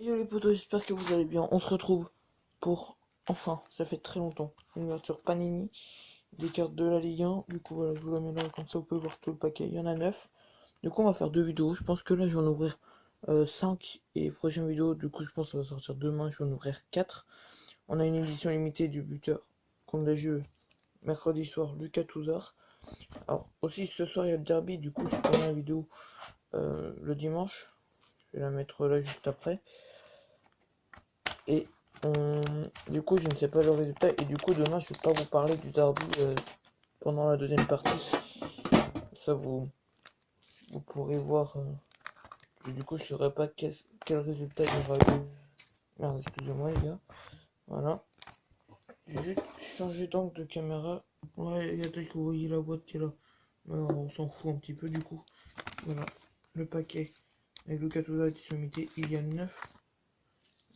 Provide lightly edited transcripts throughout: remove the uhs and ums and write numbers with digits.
Yo les potos, j'espère que vous allez bien. On se retrouve pour, enfin, ça fait très longtemps, une ouverture Panini des cartes de la Ligue 1. Du coup, voilà, je vous la mets là, comme ça vous pouvez voir tout le paquet. Il y en a 9. Du coup, on va faire deux vidéos. Je pense que là, je vais en ouvrir 5. Et prochaine vidéo, du coup, je pense que ça va sortir demain. Je vais en ouvrir 4. On a une édition limitée du buteur contre les jeux mercredi soir, Lucas Touzard. Alors, aussi, ce soir, il y a le derby. Du coup, je ferai la vidéo le dimanche. Je vais la mettre là juste après. Et du coup, je ne sais pas le résultat. Et du coup, demain, je ne vais pas vous parler du derby pendant la deuxième partie. Ça, vous pourrez voir. Du coup, je ne saurais pas quel résultat il y aura eu. Merde, excusez-moi, les gars. Voilà. J'ai juste changé d'angle de caméra. Ouais, il y a peut-être que vous voyez la boîte qui est là. Mais on s'en fout un petit peu, du coup. Voilà. Le paquet. Avec le Touzard édition limitée, il y a 9.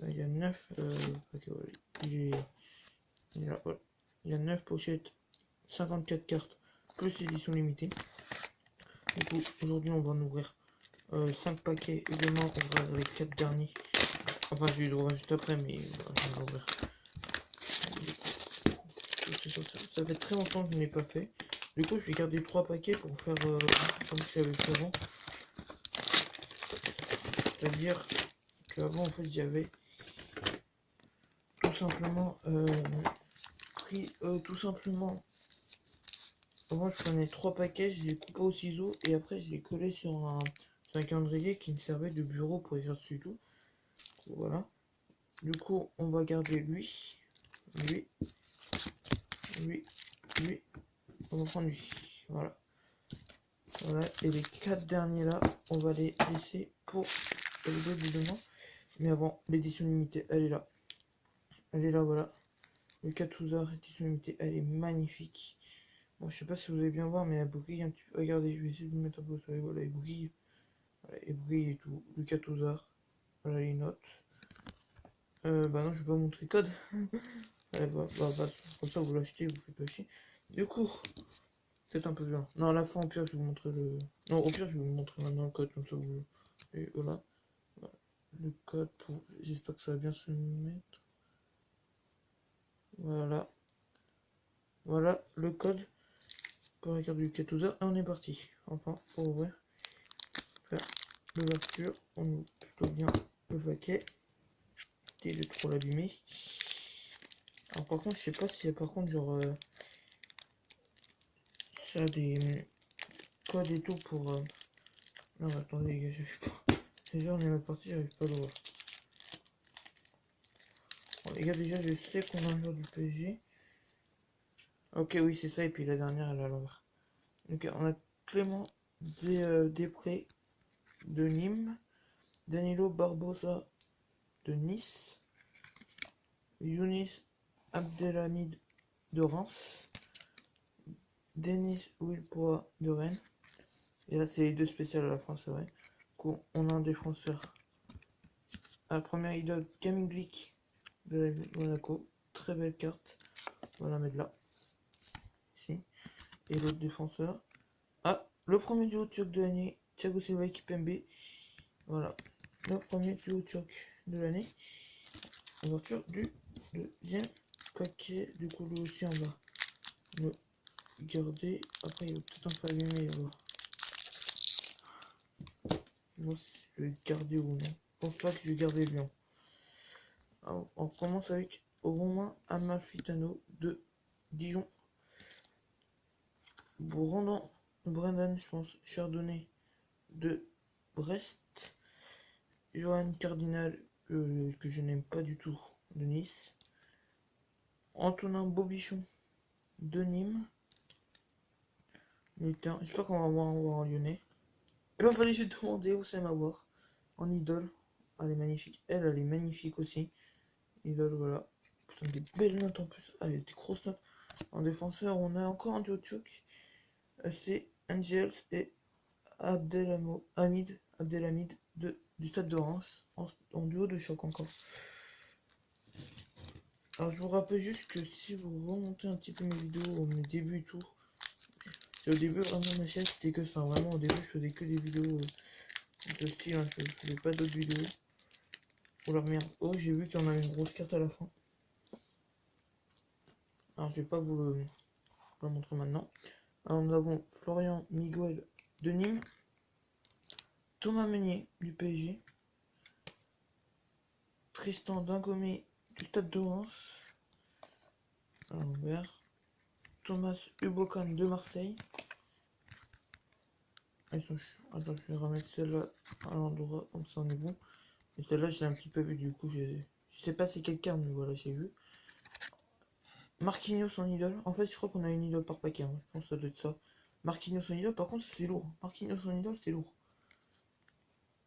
Il y a 9. Paquet, ouais, il y a 9 pochettes. 54 cartes plus édition limitée. Du coup, aujourd'hui, on va en ouvrir 5 paquets et demain, on va ouvrir les 4 derniers. Enfin, je vais les ouvrir juste après, mais je vais ouvrir. Ça fait très longtemps que je n'ai pas fait. Du coup, je vais garder 3 paquets pour faire comme j'avais fait avant. C'est-à-dire qu'avant, en fait, j'avais tout simplement pris tout simplement. Avant, je prenais 3 paquets, je les coupais au ciseau et après, je les collais sur un calendrier qui me servait de bureau pour écrire dessus tout. Voilà. Du coup, on va garder lui, lui, lui, lui. On va prendre lui. Voilà. Voilà. Et les 4 derniers là, on va les laisser pour la vidéo du demain. Mais avant, l'édition limitée, elle est là. Elle est là, voilà. Le Touzard, édition limitée, elle est magnifique. Bon, je sais pas si vous allez bien voir, mais elle brille un petit peu. Regardez, je vais essayer de me mettre un peu au soleil. Voilà, elle brille. Voilà, elle brille et tout. Le Touzard. Voilà les notes. Bah non, je vais pas montrer le code. Comme ça vous l'achetez, vous faites pas chier. Du coup, peut-être un peu bien. Non, à la fin, au pire, je vais vous montrer le. Non, au pire, je vais vous montrer maintenant le code, comme ça vous. Et voilà. Voilà. Le code pour. J'espère que ça va bien se mettre. Voilà. Voilà le code pour la carte du 14h. Et on est parti. Enfin, pour ouvrir. Faire l'ouverture. On ouvre plutôt bien le paquet. Et de trop l'abîmer. Alors, par contre, je sais pas si par contre, genre. Ça a des codes et tout pour. Non, attendez, les gars, je sais pas. Déjà, on est mal parti, j'arrive pas à le voir. Bon, les gars, déjà, je sais qu'on a un joueur du PSG. Ok, oui, c'est ça, et puis la dernière, elle est à l'envers. Ok, on a Clément Després de Nîmes, Danilo Barbosa de Nice, Younis Abdelhamid de Reims, Denis Wilpoa de Rennes. Et là, c'est les deux spéciales à la fin, c'est vrai. Du coup, on a un défenseur. À la première idole, Camille Glick de Monaco. Très belle carte. On va la mettre là. Ici. Et l'autre défenseur. Ah, le premier duo turc de l'année, Thiago Silva et Kipembe. Voilà. Le premier duo turc de l'année. Ouverture du deuxième paquet. Du coup, lui aussi, on va le garder. Après, il va peut-être un peu allumer. Moi, si je vais le garder ou non. Je pense pas que je vais garder Lyon. Alors, on commence avec Romain Amalfitano de Dijon. Brendan, je pense, Chardonnay de Brest. Johan Cardinal, que je n'aime pas du tout, de Nice. Antonin Bobichon de Nîmes. J'espère qu'on va avoir un lyonnais. Et ben, fallait juste demander où c'est ma voir. En idole. Elle est magnifique. Elle est magnifique aussi. Idole, voilà. Putain, des belles notes en plus. Allez, des grosses notes. En défenseur, on a encore un duo turc. C'est Angels et Abdelhamid du Stade de Reims. En duo de choc encore. Alors je vous rappelle juste que si vous remontez un petit peu mes vidéos, mes débuts et tout, c'est au début vraiment ma chaîne c'était que ça, vraiment au début je faisais que des vidéos de style, hein, je faisais pas d'autres vidéos. Oula merde. Oh, j'ai vu qu'il y en avait une grosse carte à la fin. Alors, je vais pas vous le montrer maintenant. Alors, nous avons Florian Miguel de Nîmes. Thomas Meunier du PSG. Tristan Dingomé du Stade de Reims. Alors, vert. Thomas Ubokan de Marseille. Attends, je vais remettre celle-là à l'endroit, comme ça on est bon. Et celle-là, je l'ai un petit peu vu, du coup, je sais pas c'est quelle carte, mais voilà, j'ai vu. Marquinhos en idole. En fait, je crois qu'on a une idole par paquet. Hein. Je pense que ça doit être ça. Marquinhos en idole, par contre, c'est lourd. Marquinhos en idole, c'est lourd.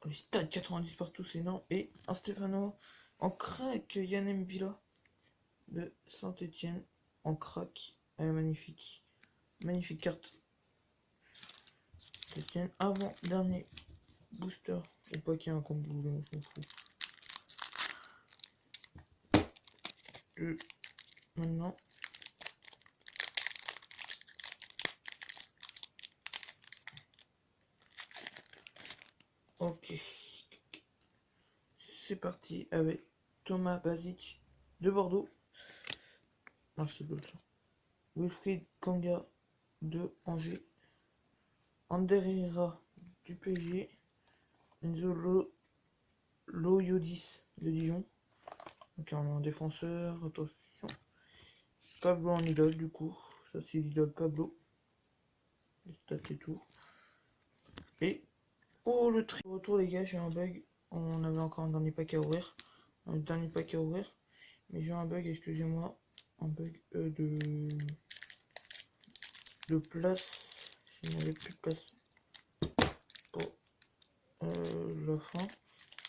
Les stades 90 partout, c'est énorme. Et un Stéphano en crack, Yann Villa de Saint-Etienne. En crack. Magnifique. Magnifique carte. Saint-Etienne. Avant, dernier booster. Ou paquet, hein, comme vous voulez, on s'en fout. Maintenant. Ok. C'est parti avec Thomas Basic de Bordeaux. Non, c'est bleu ça. Wilfried Kanga de Angers. Ander Herrera du PSG. Enzo Loyodis de Dijon. Donc on a un défenseur. Attention. Pablo en idole du coup. Ça c'est l'idole Pablo. Les stats et tout. Et oh le tri retour les gars, j'ai un bug. On avait encore un dernier pack à ouvrir. Un dernier pack à ouvrir. Mais j'ai un bug, excusez-moi. Un bug de place. Je n'avais plus de place pour la fin.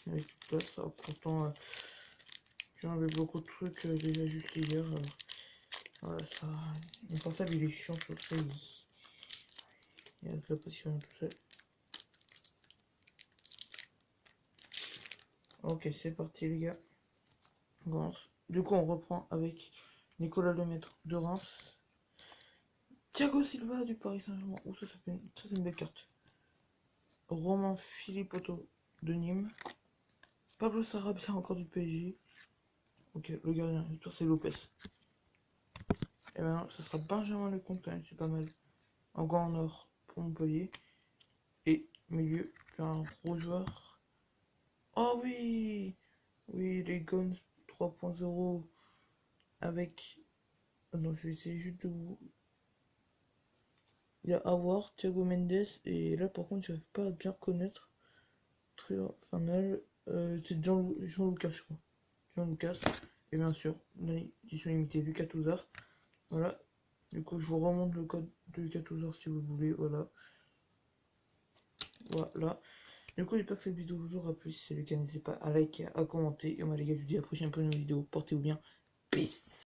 Je n'avais plus de place. Alors, pourtant j'ai enlevé beaucoup de trucs déjà juste hier. Voilà, ça. Mon portable il est chiant sur ça. Il y a de la position tout seul. Ok, c'est parti les gars. Du coup, on reprend avec Nicolas Lemaître de Reims. Thiago Silva du Paris Saint-Germain. Oh, ça c'est une belle carte. Romain Philippotto de Nîmes. Pablo Sarabia encore du PSG. Ok, le gardien, c'est Lopez. Et maintenant, ce sera Benjamin Lecomte, c'est pas mal. Encore en or pour Montpellier. Et milieu, un gros joueur. Oh oui! Oui, les Guns 3.0 avec. Non, je vais essayer juste de vous. Il y a Awar, Thiago Mendes, et là par contre, j'arrive pas à bien reconnaître. Très infernal. C'est Jean-Lucas, je crois. Jean-Lucas. Et bien sûr, l'édition limitée Lucas Touzard. Voilà. Du coup, je vous remonte le code de Lucas Touzard si vous voulez. Voilà. Voilà. Du coup, j'espère que cette vidéo vous aura plu. Si c'est le cas, n'hésitez pas à liker, à commenter. Et moi, les gars, je vous dis à la prochaine pour une vidéo. Portez-vous bien. Peace.